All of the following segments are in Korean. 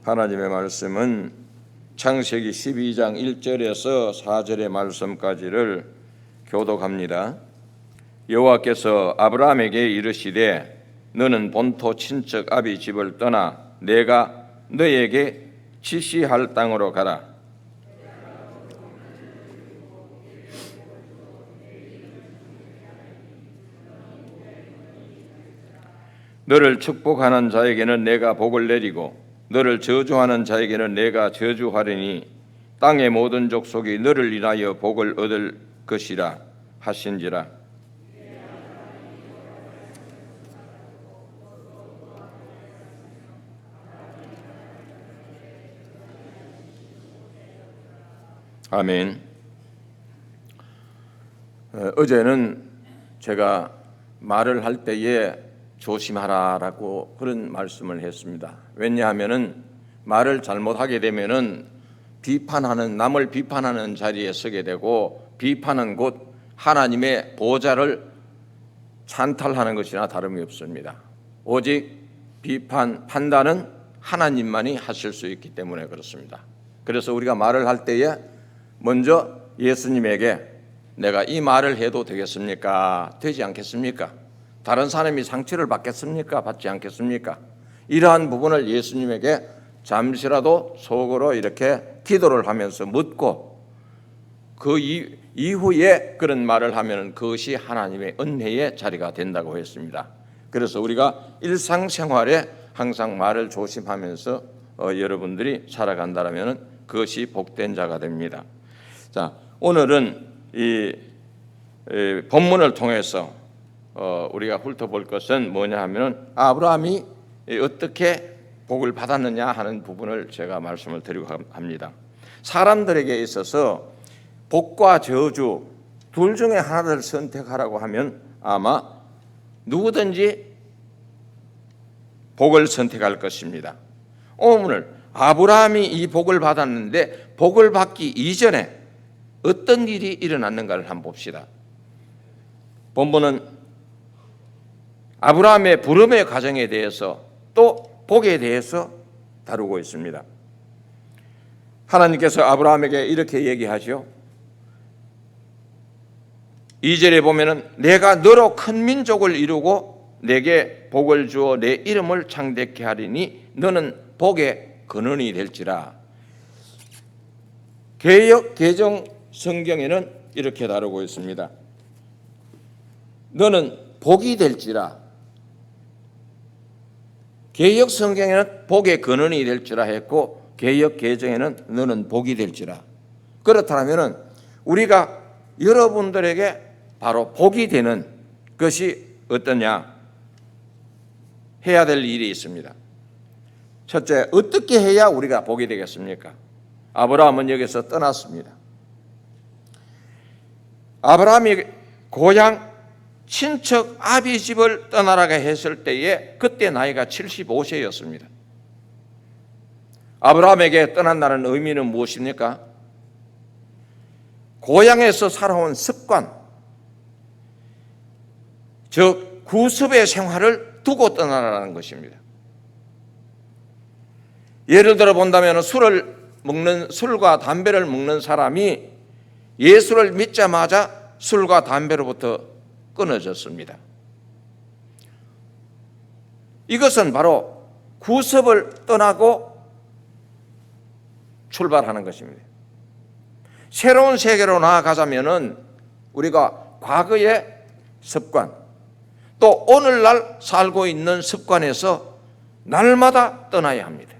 하나님의 말씀은 창세기 12장 1절에서 4절의 말씀까지를 교독합니다. 여호와께서 아브라함에게 이르시되 너는 본토 친척 아비 집을 떠나 내가 너에게 지시할 땅으로 가라. 너를 축복하는 자에게는 내가 복을 내리고 너를 저주하는 자에게는 내가 저주하리니 땅의 모든 족속이 너를 인하여 복을 얻을 것이라 하신지라. 아멘. 어제는 제가 말을 할 때에 조심하라라고 그런 말씀을 했습니다. 왜냐하면은 말을 잘못하게 되면은 남을 비판하는 자리에 서게 되고, 비판은 곧 하나님의 보좌를 찬탈하는 것이나 다름이 없습니다. 오직 판단은 하나님만이 하실 수 있기 때문에 그렇습니다. 그래서 우리가 말을 할 때에 먼저 예수님에게 내가 이 말을 해도 되겠습니까? 되지 않겠습니까? 다른 사람이 상처를 받겠습니까? 받지 않겠습니까? 이러한 부분을 예수님에게 잠시라도 속으로 이렇게 기도를 하면서 묻고 그 이후에 그런 말을 하면 그것이 하나님의 은혜의 자리가 된다고 했습니다. 그래서 우리가 일상생활에 항상 말을 조심하면서 여러분들이 살아간다면 그것이 복된 자가 됩니다. 자, 오늘은 이 본문을 통해서 우리가 훑어볼 것은 뭐냐 하면 아브라함이 어떻게 복을 받았느냐 하는 부분을 제가 말씀을 드리고 합니다. 사람들에게 있어서 복과 저주 둘 중에 하나를 선택하라고 하면 아마 누구든지 복을 선택할 것입니다. 오늘 아브라함이 이 복을 받았는데 복을 받기 이전에 어떤 일이 일어났는가를 한번 봅시다. 본문은 아브라함의 부름의 과정에 대해서 또 복에 대해서 다루고 있습니다. 하나님께서 아브라함에게 이렇게 얘기하죠. 2절에 보면은 내가 너로 큰 민족을 이루고 내게 복을 주어 내 이름을 창대케 하리니 너는 복의 근원이 될지라. 개역 개정 성경에는 이렇게 다루고 있습니다. 너는 복이 될지라. 개역 성경에는 복의 근원이 될지라 했고 개역 개정에는 너는 복이 될지라. 그렇다면 우리가 여러분들에게 바로 복이 되는 것이 어떠냐? 해야 될 일이 있습니다. 첫째, 어떻게 해야 우리가 복이 되겠습니까? 아브라함은 여기서 떠났습니다. 아브라함이 고향 친척 아비 집을 떠나라고 했을 때에 그때 나이가 75세였습니다. 아브라함에게 떠난다는 의미는 무엇입니까? 고향에서 살아온 습관, 즉 구습의 생활을 두고 떠나라는 것입니다. 예를 들어 본다면 술과 담배를 먹는 사람이 예수를 믿자마자 술과 담배로부터 끊어졌습니다. 이것은 바로 구습을 떠나고 출발하는 것입니다. 새로운 세계로 나아가자면은 우리가 과거의 습관, 또 오늘날 살고 있는 습관에서 날마다 떠나야 합니다.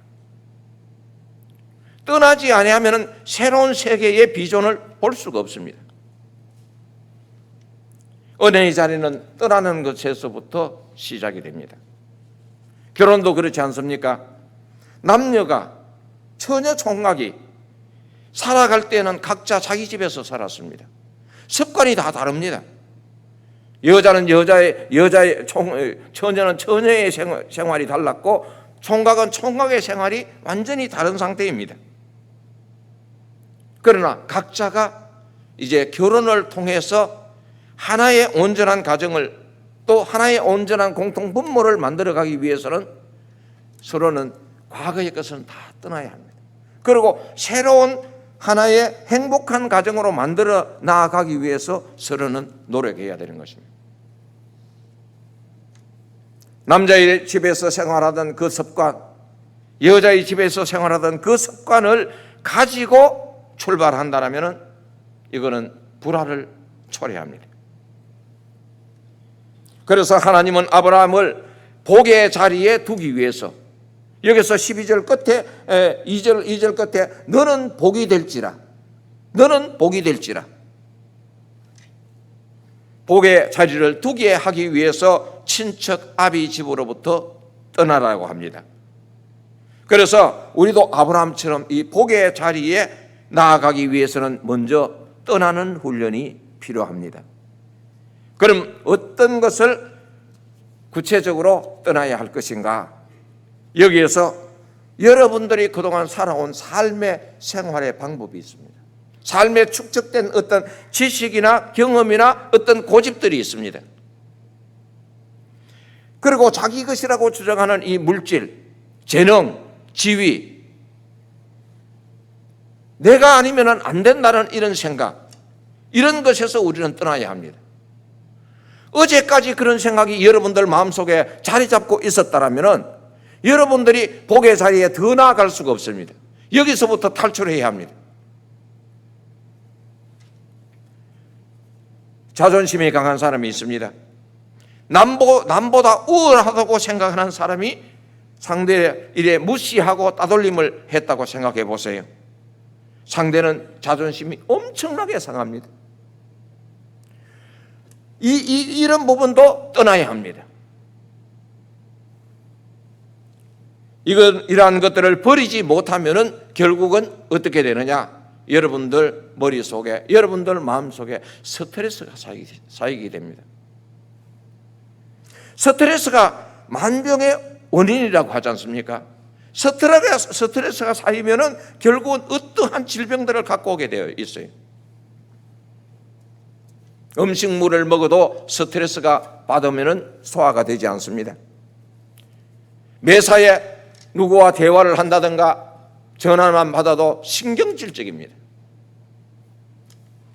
떠나지 아니하면은 새로운 세계의 비전을 볼 수가 없습니다. 은혜의 자리는 떠나는 것에서부터 시작이 됩니다. 결혼도 그렇지 않습니까? 남녀가 처녀 총각이 살아갈 때는 각자 자기 집에서 살았습니다. 습관이 다 다릅니다. 여자는 처녀는 처녀의 생활이 달랐고 총각은 총각의 생활이 완전히 다른 상태입니다. 그러나 각자가 이제 결혼을 통해서 하나의 온전한 가정을 또 하나의 온전한 공통 분모를 만들어가기 위해서는 서로는 과거의 것은 다 떠나야 합니다. 그리고 새로운 하나의 행복한 가정으로 만들어 나아가기 위해서 서로는 노력해야 되는 것입니다. 남자의 집에서 생활하던 그 습관, 여자의 집에서 생활하던 그 습관을 가지고 출발한다면 이거는 불화를 초래합니다. 그래서 하나님은 아브라함을 복의 자리에 두기 위해서 여기서 12절 끝에 2절 끝에 너는 복이 될지라, 너는 복이 될지라, 복의 자리를 두게 하기 위해서 친척 아비 집으로부터 떠나라고 합니다. 그래서 우리도 아브라함처럼 이 복의 자리에 나아가기 위해서는 먼저 떠나는 훈련이 필요합니다. 그럼 어떤 것을 구체적으로 떠나야 할 것인가? 여기에서 여러분들이 그동안 살아온 삶의 생활의 방법이 있습니다. 삶에 축적된 어떤 지식이나 경험이나 어떤 고집들이 있습니다. 그리고 자기 것이라고 주장하는 이 물질, 재능, 지위, 내가 아니면 안 된다는 이런 생각, 이런 것에서 우리는 떠나야 합니다. 어제까지 그런 생각이 여러분들 마음속에 자리 잡고 있었다면 여러분들이 복의 자리에 더 나아갈 수가 없습니다. 여기서부터 탈출해야 합니다. 자존심이 강한 사람이 있습니다. 남보다 우월하다고 생각하는 사람이 상대의 일에 무시하고 따돌림을 했다고 생각해 보세요. 상대는 자존심이 엄청나게 상합니다. 이런 부분도 떠나야 합니다. 이러한 것들을 버리지 못하면은 결국은 어떻게 되느냐? 여러분들 머릿속에, 여러분들 마음속에 스트레스가 쌓이게 됩니다. 스트레스가 만병의 원인이라고 하지 않습니까? 스트레스가 쌓이면은 결국은 어떠한 질병들을 갖고 오게 되어 있어요. 음식물을 먹어도 스트레스가 받으면은 소화가 되지 않습니다. 매사에 누구와 대화를 한다든가 전화만 받아도 신경질적입니다.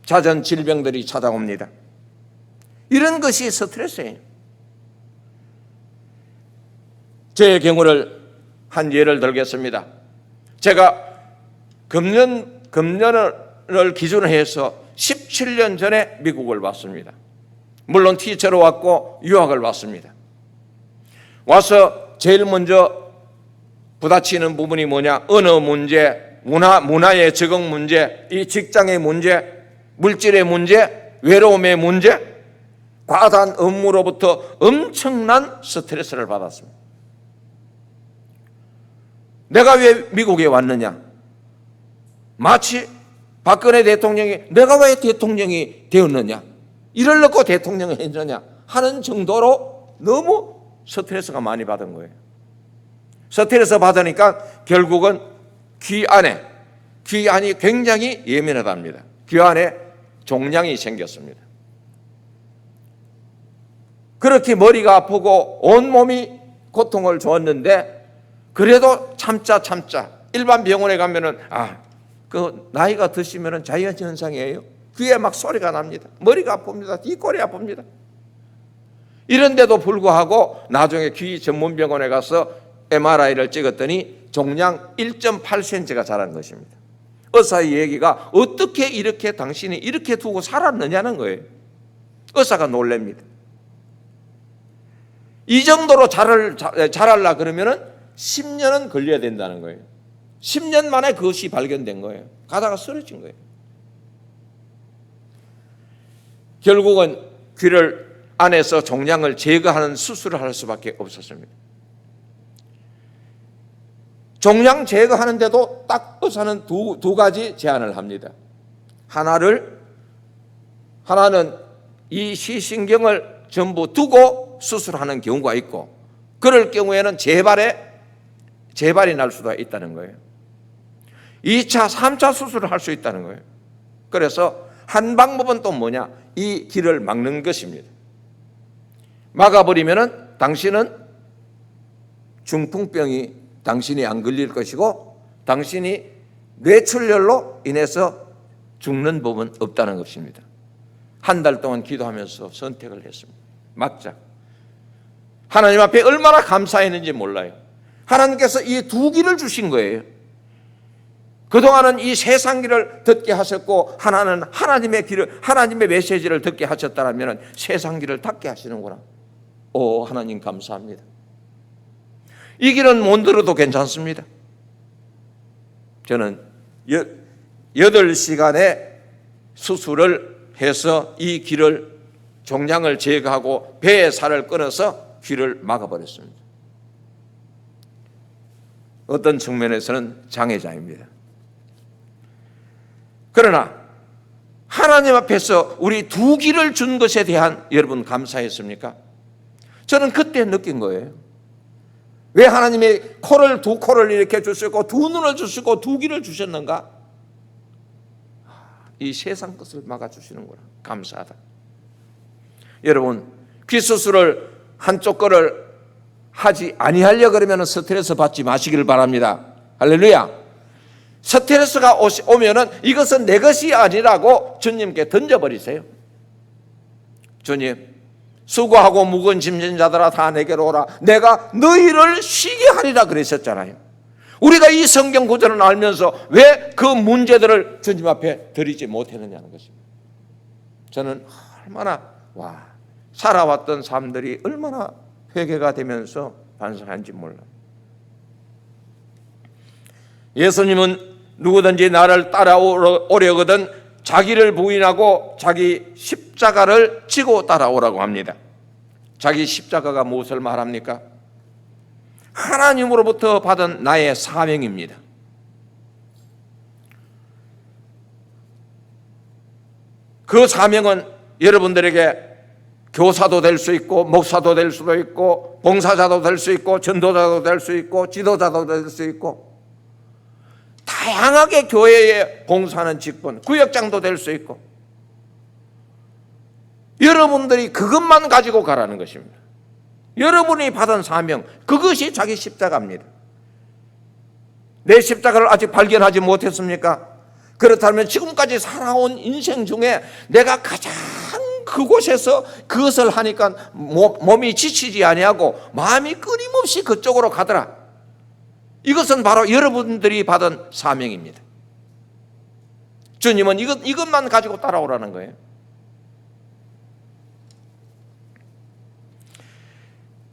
잦은 질병들이 찾아옵니다. 이런 것이 스트레스예요. 제 경우를 한 예를 들겠습니다. 제가 금년을 기준으로 해서 17년 전에 미국을 왔습니다. 물론 티처로 왔고 유학을 왔습니다. 와서 제일 먼저 부딪히는 부분이 뭐냐? 언어 문제, 문화의 적응 문제, 이 직장의 문제, 물질의 문제, 외로움의 문제, 과다한 업무로부터 엄청난 스트레스를 받았습니다. 내가 왜 미국에 왔느냐? 마치 박근혜 대통령이 내가 왜 대통령이 되었느냐? 이를 넣고 대통령을 했느냐? 하는 정도로 너무 스트레스가 많이 받은 거예요. 스트레스 받으니까 결국은 귀 안이 굉장히 예민하답니다. 귀 안에 종양이 생겼습니다. 그렇게 머리가 아프고 온몸이 고통을 줬는데 그래도 참자 일반 병원에 가면은 그 나이가 드시면은 자이언 현상이에요. 귀에 막 소리가 납니다. 머리가 아픕니다. 뒷골이 아픕니다. 이런데도 불구하고 나중에 귀 전문 병원에 가서 MRI를 찍었더니 종양 1.8cm가 자란 것입니다. 의사의 얘기가 어떻게 이렇게 당신이 이렇게 두고 살았느냐는 거예요. 의사가 놀랍니다. 이 정도로 자랄라 그러면은 10년은 걸려야 된다는 거예요. 10년 만에 그것이 발견된 거예요. 가다가 쓰러진 거예요. 결국은 귀를 안에서 종양을 제거하는 수술을 할 수밖에 없었습니다. 종양 제거하는데도 딱 의사는 두 가지 제안을 합니다. 하나는 이 시신경을 전부 두고 수술하는 경우가 있고, 그럴 경우에는 재발이 날 수도 있다는 거예요. 2차, 3차 수술을 할 수 있다는 거예요. 그래서 한 방법은 또 뭐냐? 이 길을 막는 것입니다. 막아버리면은 당신은 중풍병이 당신이 안 걸릴 것이고 당신이 뇌출혈로 인해서 죽는 법은 없다는 것입니다. 한 달 동안 기도하면서 선택을 했습니다. 막자. 하나님 앞에 얼마나 감사했는지 몰라요. 하나님께서 이 두 길을 주신 거예요. 그동안은 이 세상 길을 듣게 하셨고 하나는 하나님의 길을, 하나님의 메시지를 듣게 하셨다면 세상 길을 닫게 하시는구나. 오, 하나님 감사합니다. 이 길은 못 들어도 괜찮습니다. 저는 8시간의 수술을 해서 이 길을 종양을 제거하고 배의 살을 끊어서 귀를 막아버렸습니다. 어떤 측면에서는 장애자입니다. 그러나 하나님 앞에서 우리 두 귀를 준 것에 대한 여러분 감사했습니까? 저는 그때 느낀 거예요. 왜 하나님이 두 코를 이렇게 주시고 두 눈을 주시고 두 귀를 주셨는가? 이 세상 것을 막아주시는구나. 감사하다. 여러분, 귀 수술을 한쪽 거를 하지 아니하려 그러면 스트레스 받지 마시길 바랍니다. 할렐루야. 스트레스가 오면은 이것은 내 것이 아니라고 주님께 던져버리세요. 주님, 수고하고 무거운 짐진 자들아 다 내게로 오라. 내가 너희를 쉬게 하리라 그러셨잖아요. 우리가 이 성경 구절을 알면서 왜 그 문제들을 주님 앞에 드리지 못했느냐는 것입니다. 저는 얼마나 살아왔던 삶들이 얼마나 회개가 되면서 반성한지 몰라요. 예수님은 누구든지 나를 따라오려거든 자기를 부인하고 자기 십자가를 지고 따라오라고 합니다. 자기 십자가가 무엇을 말합니까? 하나님으로부터 받은 나의 사명입니다. 그 사명은 여러분들에게 교사도 될 수 있고 목사도 될 수도 있고 봉사자도 될 수 있고 전도자도 될 수 있고 지도자도 될 수 있고 다양하게 교회에 봉사하는 직분, 구역장도 될 수 있고 여러분들이 그것만 가지고 가라는 것입니다. 여러분이 받은 사명, 그것이 자기 십자가입니다. 내 십자가를 아직 발견하지 못했습니까? 그렇다면 지금까지 살아온 인생 중에 내가 가장 그곳에서 그것을 하니까 몸이 지치지 아니하고 마음이 끊임없이 그쪽으로 가더라. 이것은 바로 여러분들이 받은 사명입니다. 주님은 이것만 가지고 따라오라는 거예요.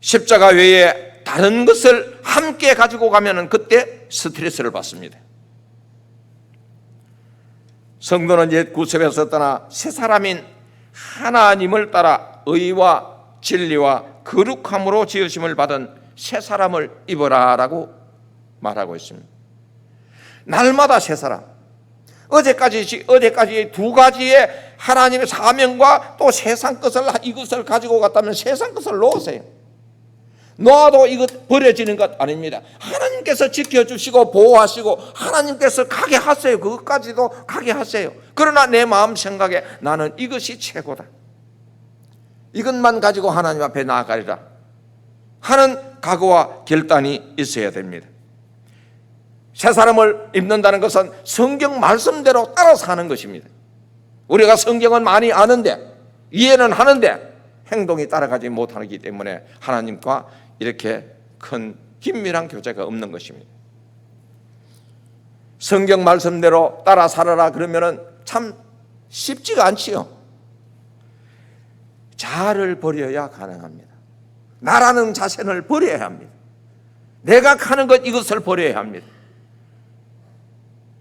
십자가 외에 다른 것을 함께 가지고 가면 그때 스트레스를 받습니다. 성도는 옛 구습에서 떠나 새 사람인 하나님을 따라 의와 진리와 거룩함으로 지으심을 받은 새 사람을 입어라라고 말하고 있습니다. 날마다 새 사람. 어제까지 두 가지의 하나님의 사명과 또 세상 것을 이것을 가지고 갔다면 세상 것을 놓으세요. 놓아도 이것 버려지는 것 아닙니다. 하나님께서 지켜주시고 보호하시고 하나님께서 가게 하세요. 그것까지도 가게 하세요. 그러나 내 마음 생각에 나는 이것이 최고다. 이것만 가지고 하나님 앞에 나아가리라 하는 각오와 결단이 있어야 됩니다. 새 사람을 입는다는 것은 성경 말씀대로 따라서 하는 것입니다. 우리가 성경은 많이 아는데 이해는 하는데 행동이 따라가지 못하기 때문에 하나님과 이렇게 큰 긴밀한 교제가 없는 것입니다. 성경 말씀대로 따라 살아라 그러면은 참 쉽지가 않지요. 자아를 버려야 가능합니다. 나라는 자신을 버려야 합니다. 내가 가는 것 이것을 버려야 합니다.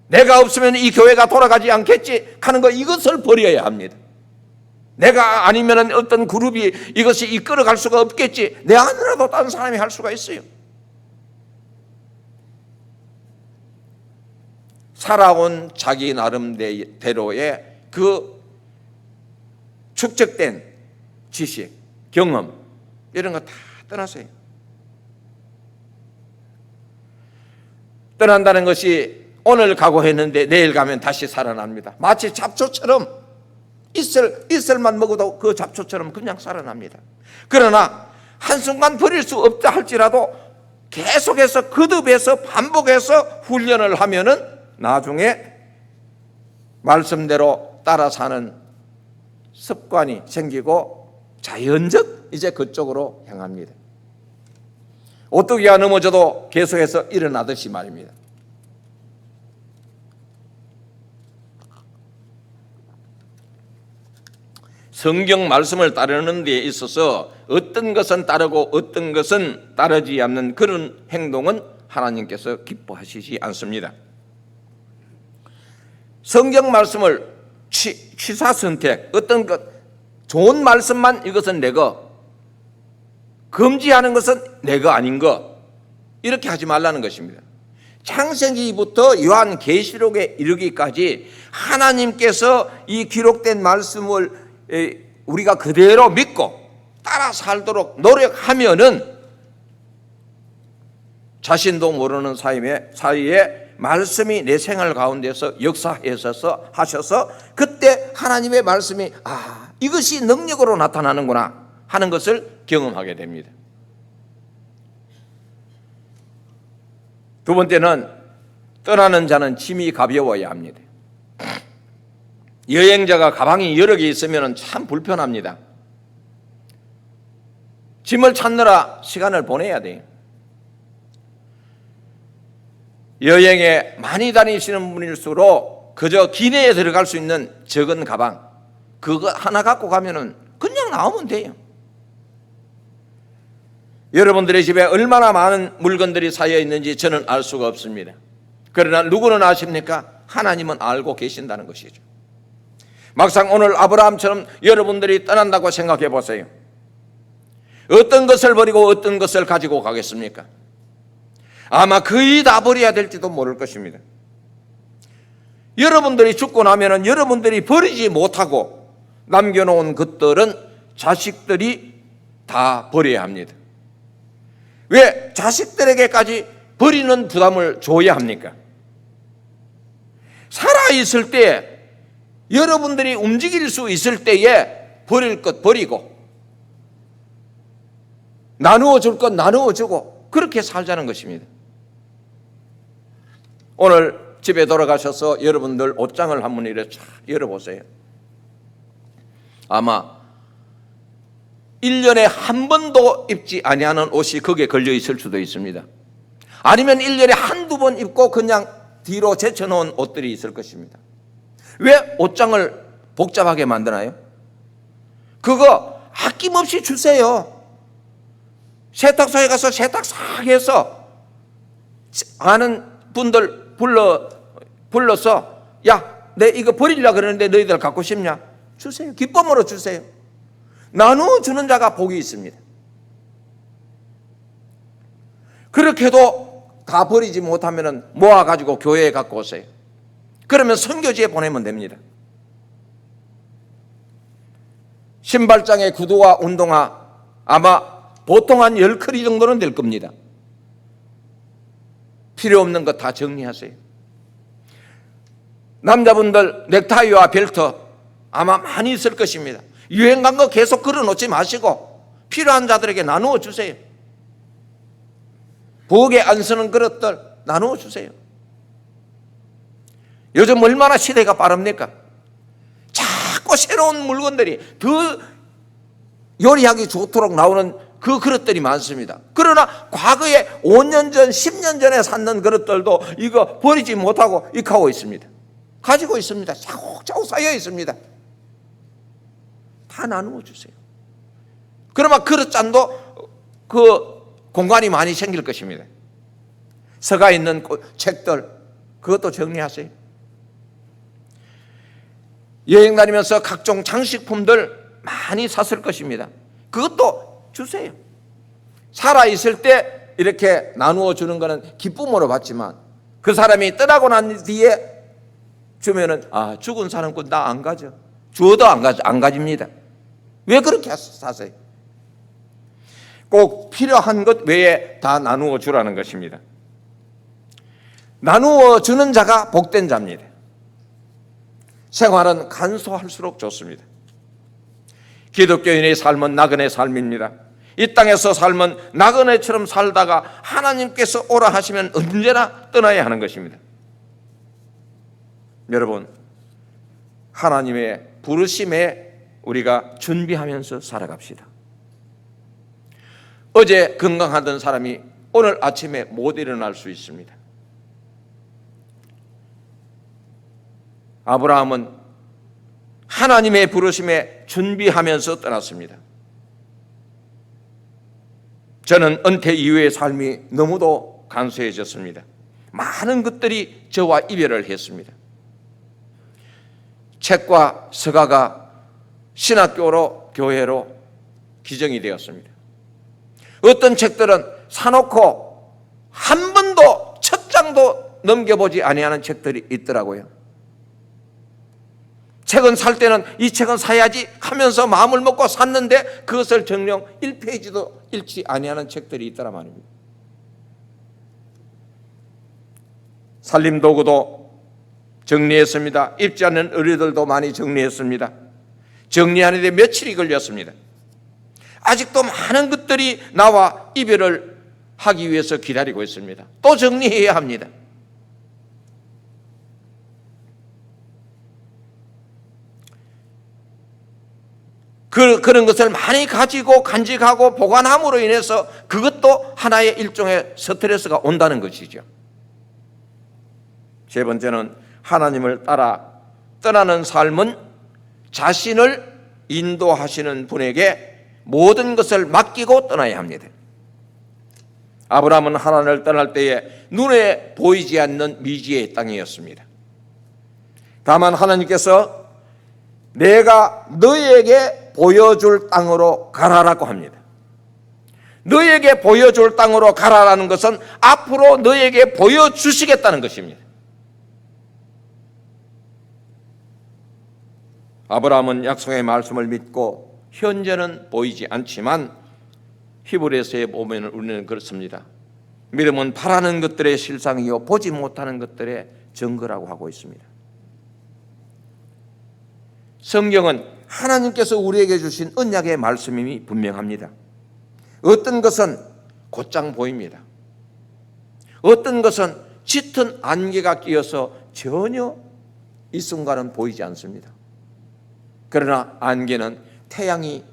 내가 없으면 이 교회가 돌아가지 않겠지 하는 것 이것을 버려야 합니다. 내가 아니면 어떤 그룹이 이것이 이끌어갈 수가 없겠지. 내 안으로도 다른 사람이 할 수가 있어요. 살아온 자기 나름대로의 그 축적된 지식, 경험 이런 거 다 떠나세요. 떠난다는 것이 오늘 각오했는데 내일 가면 다시 살아납니다. 마치 잡초처럼 이슬만 먹어도 그 잡초처럼 그냥 살아납니다. 그러나 한순간 버릴 수 없다 할지라도 계속해서 거듭해서 반복해서 훈련을 하면은 나중에 말씀대로 따라 사는 습관이 생기고 자연적 이제 그쪽으로 향합니다. 오뚜기가 넘어져도 계속해서 일어나듯이 말입니다. 성경 말씀을 따르는 데 있어서 어떤 것은 따르고 어떤 것은 따르지 않는 그런 행동은 하나님께서 기뻐하시지 않습니다. 성경 말씀을 취사선택, 어떤 것 좋은 말씀만 이것은 내 거, 금지하는 것은 내 거 아닌 거, 이렇게 하지 말라는 것입니다. 창세기부터 요한계시록에 이르기까지 하나님께서 이 기록된 말씀을 우리가 그대로 믿고 따라 살도록 노력하면은 자신도 모르는 사이에 말씀이 내 생활 가운데서 하셔서 그때 하나님의 말씀이 이것이 능력으로 나타나는구나 하는 것을 경험하게 됩니다. 두 번째는 떠나는 자는 짐이 가벼워야 합니다. 여행자가 가방이 여러 개 있으면 참 불편합니다. 짐을 찾느라 시간을 보내야 돼요. 여행에 많이 다니시는 분일수록 그저 기내에 들어갈 수 있는 적은 가방 그거 하나 갖고 가면은 그냥 나오면 돼요. 여러분들의 집에 얼마나 많은 물건들이 쌓여 있는지 저는 알 수가 없습니다. 그러나 누구는 아십니까? 하나님은 알고 계신다는 것이죠. 막상 오늘 아브라함처럼 여러분들이 떠난다고 생각해 보세요. 어떤 것을 버리고 어떤 것을 가지고 가겠습니까? 아마 거의 다 버려야 될지도 모를 것입니다. 여러분들이 죽고 나면은 여러분들이 버리지 못하고 남겨놓은 것들은 자식들이 다 버려야 합니다. 왜 자식들에게까지 버리는 부담을 줘야 합니까? 살아있을 때 여러분들이 움직일 수 있을 때에 버릴 것 버리고 나누어 줄 것 나누어 주고 그렇게 살자는 것입니다. 오늘 집에 돌아가셔서 여러분들 옷장을 한번 이렇게 열어보세요. 아마 1년에 한 번도 입지 아니하는 옷이 거기에 걸려 있을 수도 있습니다. 아니면 1년에 한두 번 입고 그냥 뒤로 제쳐놓은 옷들이 있을 것입니다. 왜 옷장을 복잡하게 만드나요? 그거 아낌없이 주세요. 세탁소에 가서 세탁 싹 해서 아는 분들 불러서 야, 내 이거 버리려고 그러는데 너희들 갖고 싶냐? 주세요. 기쁨으로 주세요. 나누어 주는 자가 복이 있습니다. 그렇게도 다 버리지 못하면 모아가지고 교회에 갖고 오세요. 그러면 선교지에 보내면 됩니다. 신발장의 구두와 운동화 아마 보통 한 10커리 정도는 될 겁니다. 필요 없는 거 다 정리하세요. 남자분들 넥타이와 벨트 아마 많이 있을 것입니다. 유행 간 거 계속 걸어놓지 마시고 필요한 자들에게 나누어 주세요. 부엌에 안 쓰는 그릇들 나누어 주세요. 요즘 얼마나 시대가 빠릅니까? 자꾸 새로운 물건들이 더 요리하기 좋도록 나오는 그 그릇들이 많습니다. 그러나 과거에 5년 전, 10년 전에 샀는 그릇들도 이거 버리지 못하고 익하고 있습니다. 가지고 있습니다. 차곡차곡 쌓여 있습니다. 다 나누어 주세요. 그러면 그릇잔도 그 공간이 많이 생길 것입니다. 서가 있는 책들 그것도 정리하세요. 여행 다니면서 각종 장식품들 많이 샀을 것입니다. 그것도 주세요. 살아있을 때 이렇게 나누어 주는 것은 기쁨으로 받지만 그 사람이 떠나고 난 뒤에 주면은 죽은 사람 건 나 안 가져. 주어도 안 가집니다. 왜 그렇게 사세요? 꼭 필요한 것 외에 다 나누어 주라는 것입니다. 나누어 주는 자가 복된 자입니다. 생활은 간소할수록 좋습니다. 기독교인의 삶은 나그네 삶입니다. 이 땅에서 삶은 나그네처럼 살다가 하나님께서 오라 하시면 언제나 떠나야 하는 것입니다. 여러분, 하나님의 부르심에 우리가 준비하면서 살아갑시다. 어제 건강하던 사람이 오늘 아침에 못 일어날 수 있습니다. 아브라함은 하나님의 부르심에 준비하면서 떠났습니다. 저는 은퇴 이후의 삶이 너무도 간소해졌습니다. 많은 것들이 저와 이별을 했습니다. 책과 서가가 신학교로 교회로 기정이 되었습니다. 어떤 책들은 사놓고 한 번도 첫 장도 넘겨보지 아니하는 책들이 있더라고요. 책은 살 때는 이 책은 사야지 하면서 마음을 먹고 샀는데 그것을 정녕 1페이지도 읽지 아니하는 책들이 있더라 말입니다. 살림도구도 정리했습니다. 입지 않는 의류들도 많이 정리했습니다. 정리하는데 며칠이 걸렸습니다. 아직도 많은 것들이 나와 이별을 하기 위해서 기다리고 있습니다. 또 정리해야 합니다. 그런 것을 많이 가지고 간직하고 보관함으로 인해서 그것도 하나의 일종의 스트레스가 온다는 것이죠. 세 번째는 하나님을 따라 떠나는 삶은 자신을 인도하시는 분에게 모든 것을 맡기고 떠나야 합니다. 아브라함은 하나님을 떠날 때에 눈에 보이지 않는 미지의 땅이었습니다. 다만 하나님께서 내가 너에게 보여줄 땅으로 가라라고 합니다. 너에게 보여줄 땅으로 가라라는 것은 앞으로 너에게 보여주시겠다는 것입니다. 아브라함은 약속의 말씀을 믿고 현재는 보이지 않지만 히브리서에 보면 우리는 그렇습니다. 믿음은 바라는 것들의 실상이요 보지 못하는 것들의 증거라고 하고 있습니다. 성경은 하나님께서 우리에게 주신 언약의 말씀임이 분명합니다. 어떤 것은 곧장 보입니다. 어떤 것은 짙은 안개가 끼어서 전혀 이 순간은 보이지 않습니다. 그러나 안개는 태양이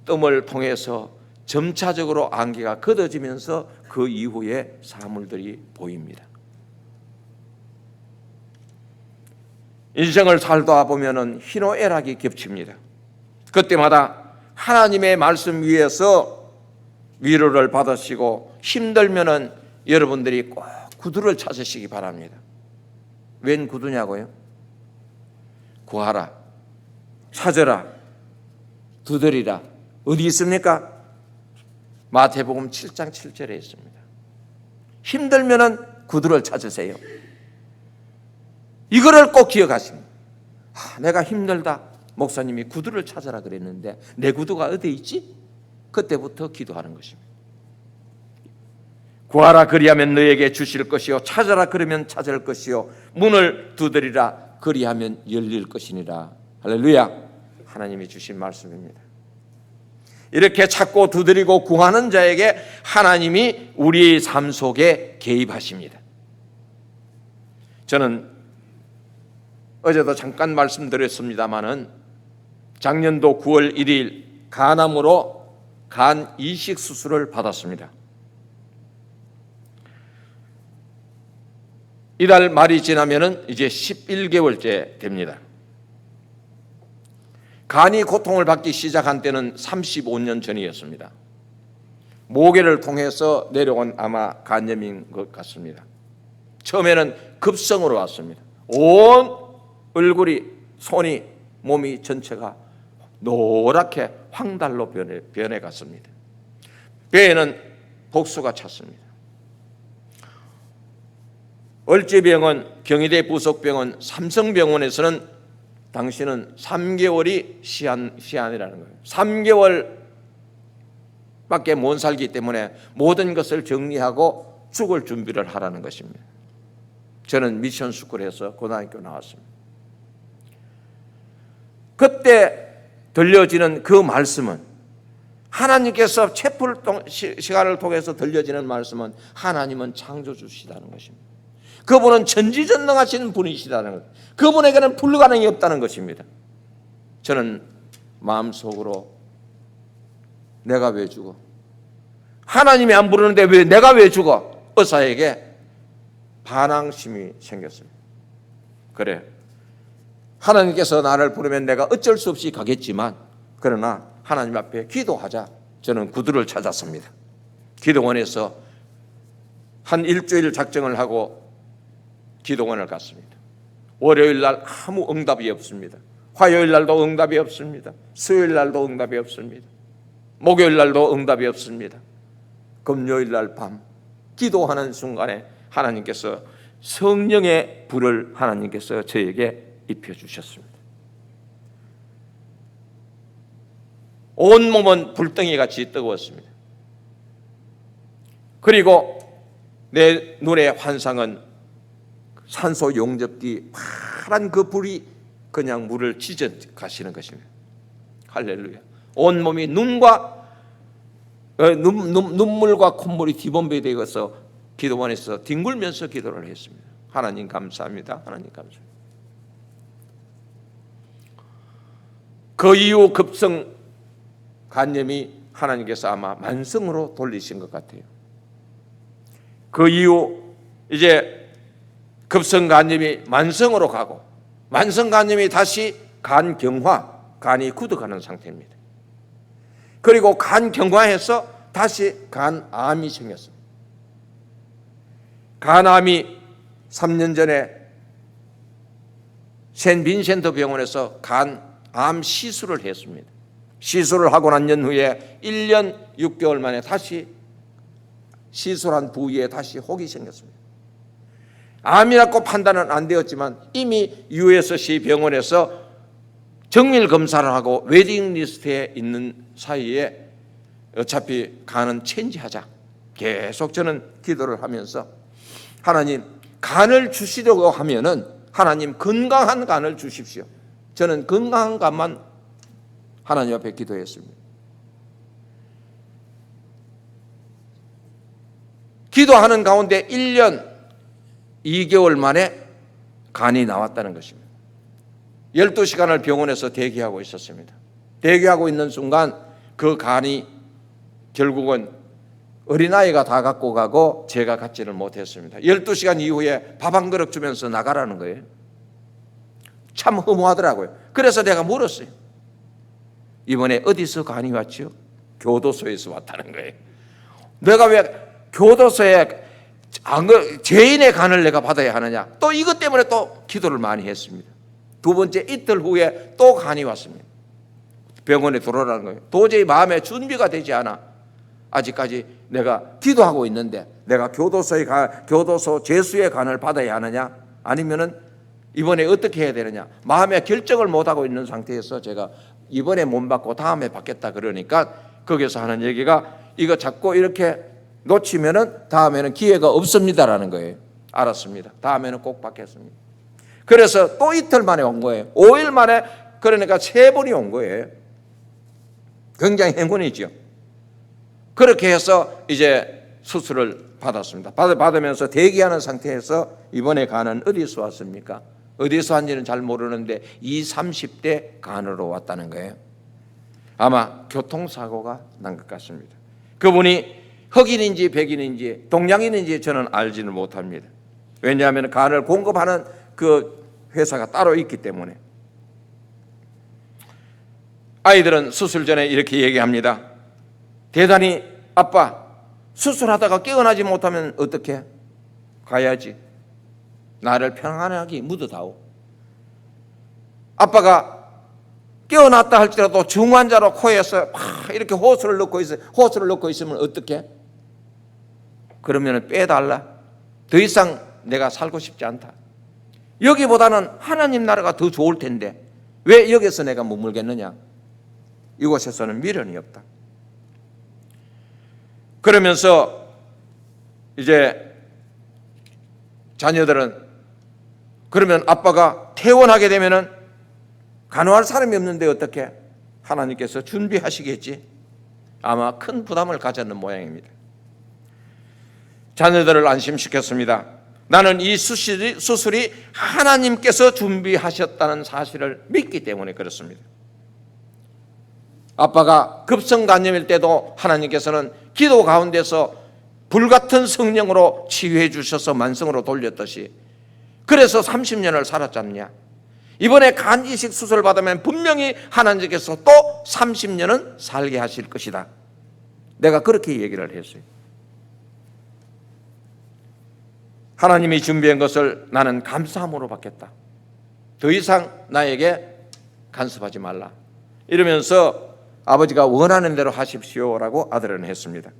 뜸을 통해서 점차적으로 안개가 걷어지면서 그 이후에 사물들이 보입니다. 인생을 살다 보면은 희노애락이 겹칩니다. 그때마다 하나님의 말씀 위에서 위로를 받으시고 힘들면은 여러분들이 꼭 구두를 찾으시기 바랍니다. 웬 구두냐고요? 구하라, 찾으라, 두드리라. 어디 있습니까? 마태복음 7장 7절에 있습니다. 힘들면은 구두를 찾으세요. 이거를 꼭 기억하십니다. 내가 힘들다. 목사님이 구두를 찾아라 그랬는데 내 구두가 어디 있지? 그때부터 기도하는 것입니다. 구하라 그리하면 너에게 주실 것이요 찾아라 그러면 찾을 것이요 문을 두드리라 그리하면 열릴 것이니라. 할렐루야. 하나님이 주신 말씀입니다. 이렇게 찾고 두드리고 구하는 자에게 하나님이 우리의 삶 속에 개입하십니다. 저는 어제도 잠깐 말씀드렸습니다마는 작년도 9월 1일 간암으로 간 이식 수술을 받았습니다. 이달 말이 지나면은 이제 11개월째 됩니다. 간이 고통을 받기 시작한 때는 35년 전이었습니다. 모계를 통해서 내려온 아마 간염인 것 같습니다. 처음에는 급성으로 왔습니다. 온 얼굴이, 손이, 몸이 전체가 노랗게 황달로 변해갔습니다. 배에는 복수가 찼습니다. 얼제병원, 경희대 부속병원, 삼성병원에서는 당신은 3개월이 시한이라는 거예요. 3개월밖에 못 살기 때문에 모든 것을 정리하고 죽을 준비를 하라는 것입니다. 저는 미션 스쿨에서 고등학교 나왔습니다. 그때 들려지는 그 말씀은 하나님께서 채플 시간을 통해서 들려지는 말씀은 하나님은 창조주시다는 것입니다. 그분은 전지전능하신 분이시다는 것, 그분에게는 불가능이 없다는 것입니다. 저는 마음속으로 내가 왜 죽어? 하나님이 안 부르는데 왜 내가 왜 죽어? 의사에게 반항심이 생겼습니다. 그래, 하나님께서 나를 부르면 내가 어쩔 수 없이 가겠지만, 그러나 하나님 앞에 기도하자. 저는 구두를 찾았습니다. 기도원에서 한 일주일 작정을 하고 기도원을 갔습니다. 월요일 날 아무 응답이 없습니다. 화요일 날도 응답이 없습니다. 수요일 날도 응답이 없습니다. 목요일 날도 응답이 없습니다. 금요일 날 밤 기도하는 순간에 하나님께서 성령의 불을 하나님께서 저에게 입혀주셨습니다. 온몸은 불덩이같이 뜨거웠습니다. 그리고 내 눈의 환상은 산소 용접기 파란 그 불이 그냥 물을 찢어 가시는 것입니다. 할렐루야. 온몸이 눈물과 콧물이 뒤범배되어서 기도원에서 뒹굴면서 기도를 했습니다. 하나님 감사합니다. 하나님 감사합니다. 그 이후 급성 간염이 하나님께서 아마 만성으로 돌리신 것 같아요. 그 이후 이제 급성 간염이 만성으로 가고, 만성 간염이 다시 간경화, 간이 굳어가는 상태입니다. 그리고 간경화해서 다시 간암이 생겼습니다. 간암이 3년 전에 샌 빈센트 병원에서 간암 시술을 했습니다. 시술을 하고 난 후에 1년 6개월 만에 다시 시술한 부위에 다시 혹이 생겼습니다. 암이라고 판단은 안 되었지만 이미 USC 병원에서 정밀 검사를 하고 웨이팅 리스트에 있는 사이에 어차피 간은 체인지하자. 계속 저는 기도를 하면서 하나님, 간을 주시려고 하면은 하나님 건강한 간을 주십시오. 저는 건강한 간만 하나님 앞에 기도했습니다. 기도하는 가운데 1년 2개월 만에 간이 나왔다는 것입니다. 12시간을 병원에서 대기하고 있었습니다. 대기하고 있는 순간 그 간이 결국은 어린아이가 다 갖고 가고 제가 갖지를 못했습니다. 12시간 이후에 밥 한 그릇 주면서 나가라는 거예요. 참 허무하더라고요. 그래서 내가 물었어요. 이번에 어디서 간이 왔죠? 교도소에서 왔다는 거예요. 내가 왜 교도소에 죄인의 간을 내가 받아야 하느냐? 또 이것 때문에 또 기도를 많이 했습니다. 두 번째 이틀 후에 또 간이 왔습니다. 병원에 들어오라는 거예요. 도저히 마음에 준비가 되지 않아. 아직까지 내가 기도하고 있는데 내가 교도소 죄수의 간을 받아야 하느냐? 아니면은 이번에 어떻게 해야 되느냐? 마음에 결정을 못하고 있는 상태에서 제가 이번에 못 받고 다음에 받겠다 그러니까 거기서 하는 얘기가 이거 자꾸 이렇게 놓치면은 다음에는 기회가 없습니다라는 거예요. 알았습니다. 다음에는 꼭 받겠습니다. 그래서 또 이틀 만에 온 거예요. 5일 만에, 그러니까 3번이 온 거예요. 굉장히 행운이죠. 그렇게 해서 이제 수술을 받았습니다. 받으면서 대기하는 상태에서 이번에 간은 어디서 왔습니까? 어디서 왔는지는 잘 모르는데 20, 30대 간으로 왔다는 거예요. 아마 교통사고가 난 것 같습니다. 그분이 흑인인지 백인인지 동양인인지 저는 알지는 못합니다. 왜냐하면 간을 공급하는 그 회사가 따로 있기 때문에. 아이들은 수술 전에 이렇게 얘기합니다. 대단히 아빠, 수술하다가 깨어나지 못하면 어떻게? 가야지. 나를 편안하게 묻어다오. 아빠가 깨어났다 할지라도 중환자로 코에서 이렇게 호수를 넣고 있으면 어떻게? 그러면 빼달라. 더 이상 내가 살고 싶지 않다. 여기보다는 하나님 나라가 더 좋을 텐데 왜 여기서 내가 머물겠느냐? 이곳에서는 미련이 없다. 그러면서 이제 자녀들은 그러면 아빠가 퇴원하게 되면은 간호할 사람이 없는데 어떻게? 하나님께서 준비하시겠지. 아마 큰 부담을 가졌는 모양입니다. 자녀들을 안심시켰습니다. 나는 이 수술이 하나님께서 준비하셨다는 사실을 믿기 때문에 그렇습니다. 아빠가 급성간염일 때도 하나님께서는 기도 가운데서 불같은 성령으로 치유해 주셔서 만성으로 돌렸듯이, 그래서 30년을 살았잖냐. 이번에 간 이식 수술을 받으면 분명히 하나님께서 또 30년은 살게 하실 것이다. 내가 그렇게 얘기를 했어요. 하나님이 준비한 것을 나는 감사함으로 받겠다. 더 이상 나에게 간섭하지 말라. 이러면서 아버지가 원하는 대로 하십시오라고 아들은 했습니다.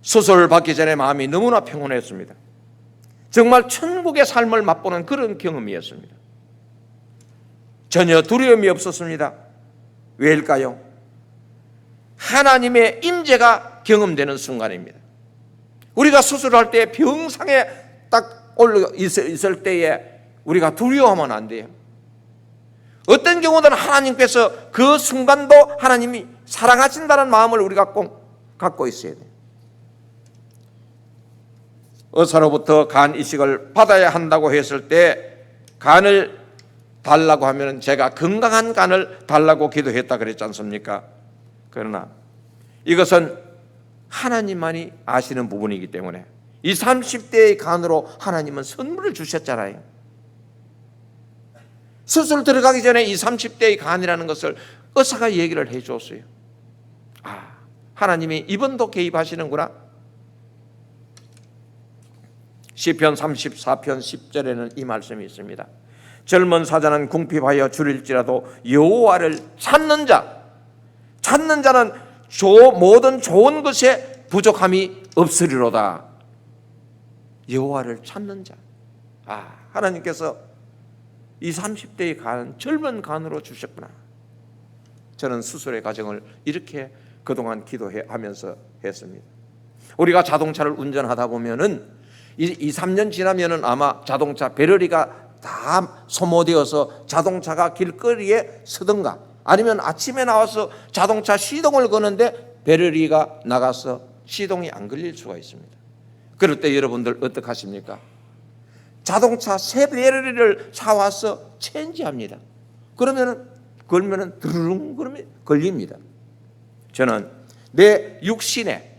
수술을 받기 전에 마음이 너무나 평온했습니다. 정말 천국의 삶을 맛보는 그런 경험이었습니다. 전혀 두려움이 없었습니다. 왜일까요? 하나님의 임재가 경험되는 순간입니다. 우리가 수술할 때 병상에 딱 올라 있을 때에 우리가 두려워하면 안 돼요. 어떤 경우든 하나님께서 그 순간도 하나님이 사랑하신다는 마음을 우리가 꼭 갖고 있어야 돼요. 의사로부터 간 이식을 받아야 한다고 했을 때 간을 달라고 하면 제가 건강한 간을 달라고 기도했다 그랬지 않습니까? 그러나 이것은 하나님만이 아시는 부분이기 때문에 이 30대의 간으로 하나님은 선물을 주셨잖아요. 수술 들어가기 전에 이 30대의 간이라는 것을 의사가 얘기를 해줬어요. 아, 하나님이 이번도 개입하시는구나. 시편 34편 10절에는 이 말씀이 있습니다. 젊은 사자는 궁핍하여 줄일지라도 여호와를 찾는 자는 모든 좋은 것에 부족함이 없으리로다. 여호와를 찾는 자. 아, 하나님께서 이 30대의 간, 젊은 간으로 주셨구나. 저는 수술의 과정을 이렇게 그동안 기도하면서 했습니다. 우리가 자동차를 운전하다 보면은 2, 3년 지나면은 아마 자동차 배터리가 다 소모되어서 자동차가 길거리에 서든가, 아니면 아침에 나와서 자동차 시동을 거는데 배터리가 나가서 시동이 안 걸릴 수가 있습니다. 그럴 때 여러분들 어떻게 하십니까? 자동차 새 배터리를 사와서 체인지합니다. 그러면은 걸면은 드르릉 그러면 걸립니다. 저는 내 육신에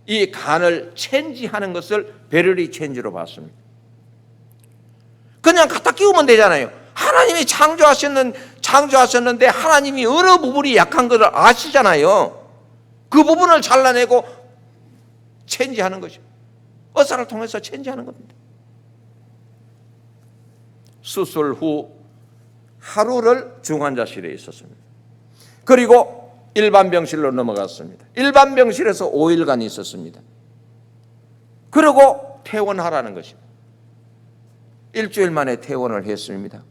이 간을 체인지하는 것을 배터리 체인지로 봤습니다. 그냥 갖다 끼우면 되잖아요. 하나님이 창조하셨는데 하나님이 어느 부분이 약한 것을 아시잖아요. 그 부분을 잘라내고 체인지하는 것이죠. 의사를 통해서 체인지하는 겁니다. 수술 후 하루를 중환자실에 있었습니다. 그리고 일반 병실로 넘어갔습니다. 일반 병실에서 5일간 있었습니다. 그리고 퇴원하라는 것입니다. 일주일 만에 퇴원을 했습니다.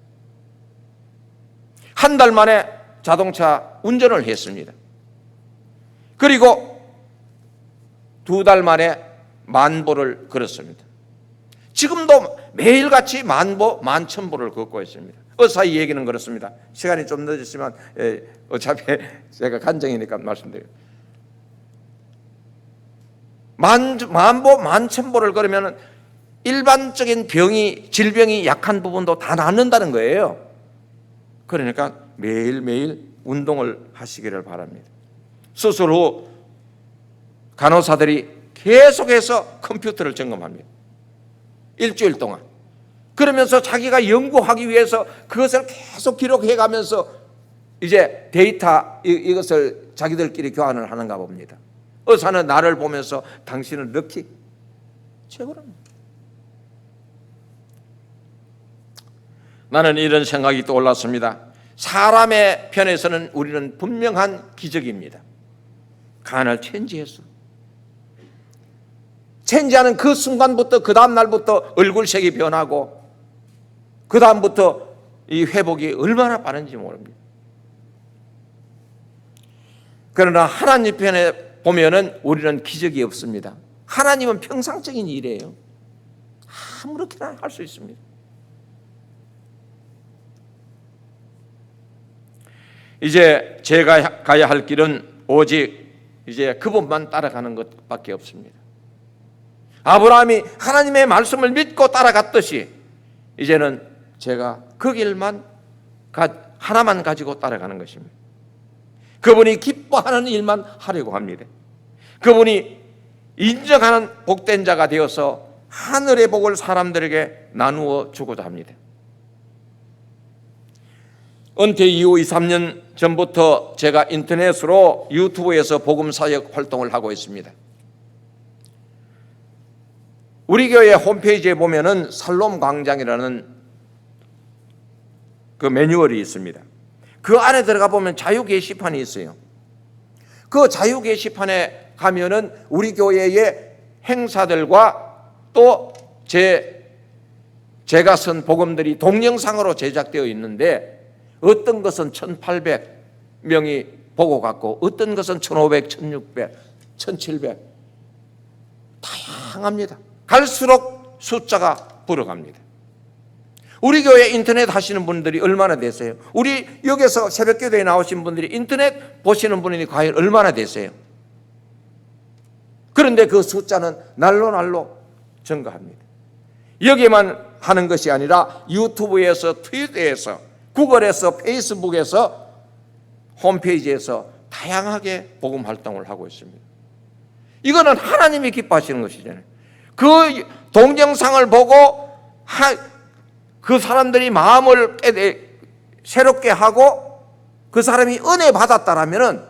한 달 만에 자동차 운전을 했습니다. 그리고 2달 만에 만보를 걸었습니다. 지금도 매일같이 만보, 만천보를 걷고 있습니다. 의사의 얘기는 그렇습니다. 시간이 좀 늦었지만 어차피 제가 간증이니까 말씀드려요. 만보, 만천보를 걸으면 일반적인 질병이 약한 부분도 다 낫는다는 거예요. 그러니까 매일매일 운동을 하시기를 바랍니다. 수술 후 간호사들이 계속해서 컴퓨터를 점검합니다. 일주일 동안. 그러면서 자기가 연구하기 위해서 그것을 계속 기록해 가면서 이제 데이터 이것을 자기들끼리 교환을 하는가 봅니다. 의사는 나를 보면서 당신은 럭키 최고랍니다. 나는 이런 생각이 떠올랐습니다. 사람의 편에서는 우리는 분명한 기적입니다. 간을 체인지했어. 체인지하는 그 순간부터, 그 다음 날부터 얼굴색이 변하고, 그 다음부터 이 회복이 얼마나 빠른지 모릅니다. 그러나 하나님 편에 보면은 우리는 기적이 없습니다. 하나님은 평상적인 일이에요. 아무렇게나 할 수 있습니다. 이제 제가 가야 할 길은 오직 이제 그분만 따라가는 것밖에 없습니다. 아브라함이 하나님의 말씀을 믿고 따라갔듯이 이제는 제가 그 길만 하나만 가지고 따라가는 것입니다. 그분이 기뻐하는 일만 하려고 합니다. 그분이 인정하는 복된 자가 되어서 하늘의 복을 사람들에게 나누어 주고자 합니다. 은퇴 이후 2-3년 전부터 제가 인터넷으로 유튜브에서 복음사역 활동을 하고 있습니다. 우리 교회 홈페이지에 보면은 살롬 광장이라는 그 매뉴얼이 있습니다. 그 안에 들어가 보면 자유 게시판이 있어요. 그 자유 게시판에 가면은 우리 교회의 행사들과 또 제가 쓴 복음들이 동영상으로 제작되어 있는데 어떤 것은 1,800명이 보고 갔고 어떤 것은 1,500, 1,600, 1,700 다양합니다. 갈수록 숫자가 불어갑니다. 우리 교회 인터넷 하시는 분들이 얼마나 되세요? 우리 여기서 새벽기도에 나오신 분들이 인터넷 보시는 분이 과연 얼마나 되세요? 그런데 그 숫자는 날로 증가합니다. 여기만 하는 것이 아니라 유튜브에서, 트위터에서, 구글에서, 페이스북에서, 홈페이지에서 다양하게 복음 활동을 하고 있습니다. 이거는 하나님이 기뻐하시는 것이잖아요. 그 동영상을 보고 그 사람들이 마음을 새롭게 하고 그 사람이 은혜 받았다라면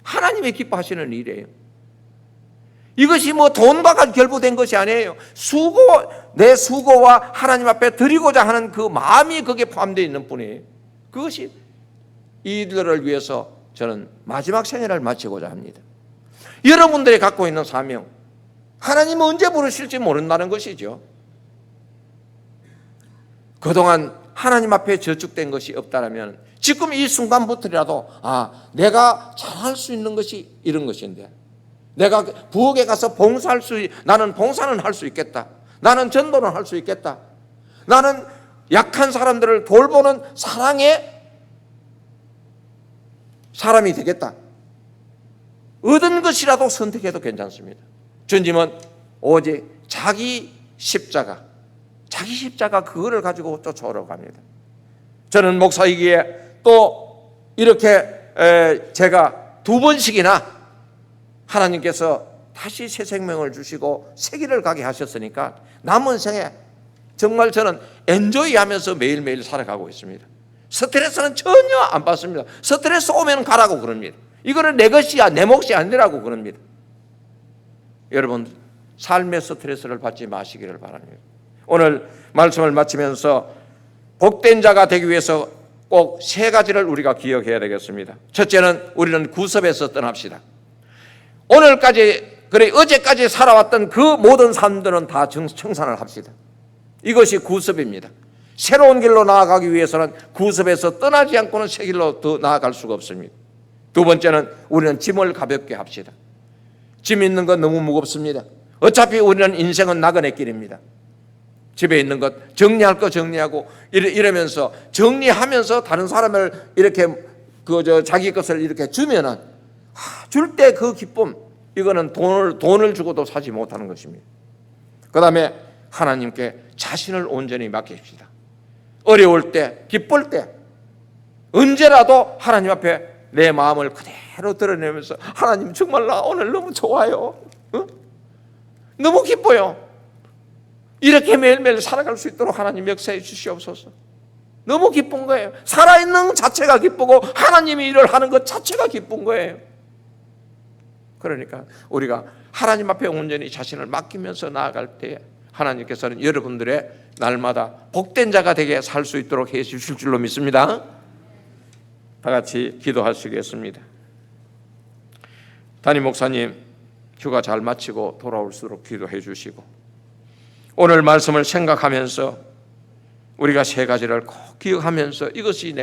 하나님이 기뻐하시는 일이에요. 이것이 뭐 돈과 결부된 것이 아니에요. 내 수고와 하나님 앞에 드리고자 하는 그 마음이 거기에 포함되어 있는 뿐이에요. 그것이 이들을 위해서 저는 마지막 생애를 마치고자 합니다. 여러분들이 갖고 있는 사명, 하나님은 언제 부르실지 모른다는 것이죠. 그동안 하나님 앞에 저축된 것이 없다면 지금 이 순간부터라도 내가 잘할 수 있는 것이 이런 것인데, 내가 부엌에 가서 나는 봉사는 할 수 있겠다. 나는 전도는 할 수 있겠다. 나는 약한 사람들을 돌보는 사랑의 사람이 되겠다. 얻은 것이라도 선택해도 괜찮습니다. 주님은 오직 자기 십자가 그거를 가지고 쫓아오러 갑니다. 저는 목사이기에 또 이렇게 제가 2번씩이나 하나님께서 다시 새 생명을 주시고 새 길을 가게 하셨으니까 남은 생에 정말 저는 엔조이하면서 매일매일 살아가고 있습니다. 스트레스는 전혀 안 받습니다. 스트레스 오면 가라고 그럽니다. 이거는 내 것이야, 내 몫이 아니라고 그럽니다. 여러분, 삶의 스트레스를 받지 마시기를 바랍니다. 오늘 말씀을 마치면서 복된 자가 되기 위해서 꼭 3가지를 우리가 기억해야 되겠습니다. 첫째는 우리는 구습에서 떠납시다. 오늘까지, 어제까지 살아왔던 그 모든 삶들은 다 청산을 합시다. 이것이 구습입니다. 새로운 길로 나아가기 위해서는 구습에서 떠나지 않고는 새 길로 더 나아갈 수가 없습니다. 2번째는 우리는 짐을 가볍게 합시다. 짐 있는 건 너무 무겁습니다. 어차피 우리는 인생은 나그네 길입니다. 집에 있는 것 정리할 거 정리하고 이러면서 정리하면서 다른 사람을 이렇게 자기 것을 이렇게 주면은 줄 때 그 기쁨, 이거는 돈을 주고도 사지 못하는 것입니다. 그 다음에 하나님께 자신을 온전히 맡깁시다. 어려울 때, 기쁠 때 언제라도 하나님 앞에 내 마음을 그대로 드러내면서 하나님 정말 나 오늘 너무 좋아요. 너무 기뻐요. 이렇게 매일매일 살아갈 수 있도록 하나님 역사해 주시옵소서. 너무 기쁜 거예요. 살아있는 자체가 기쁘고 하나님이 일을 하는 것 자체가 기쁜 거예요. 그러니까 우리가 하나님 앞에 온전히 자신을 맡기면서 나아갈 때 하나님께서는 여러분들의 날마다 복된 자가 되게 살 수 있도록 해 주실 줄로 믿습니다. 다 같이 기도하시겠습니다. 담임 목사님 휴가 잘 마치고 돌아올수록 기도해 주시고, 오늘 말씀을 생각하면서 우리가 3가지를 꼭 기억하면서 이것이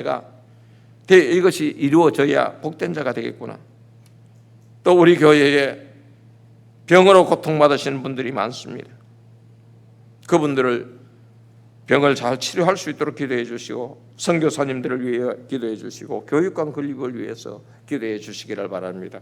이루어져야 복된 자가 되겠구나. 또 우리 교회에 병으로 고통받으시는 분들이 많습니다. 그분들을 병을 잘 치료할 수 있도록 기도해 주시고, 선교사님들을 위해 기도해 주시고, 교육관 건립을 위해서 기도해 주시기를 바랍니다.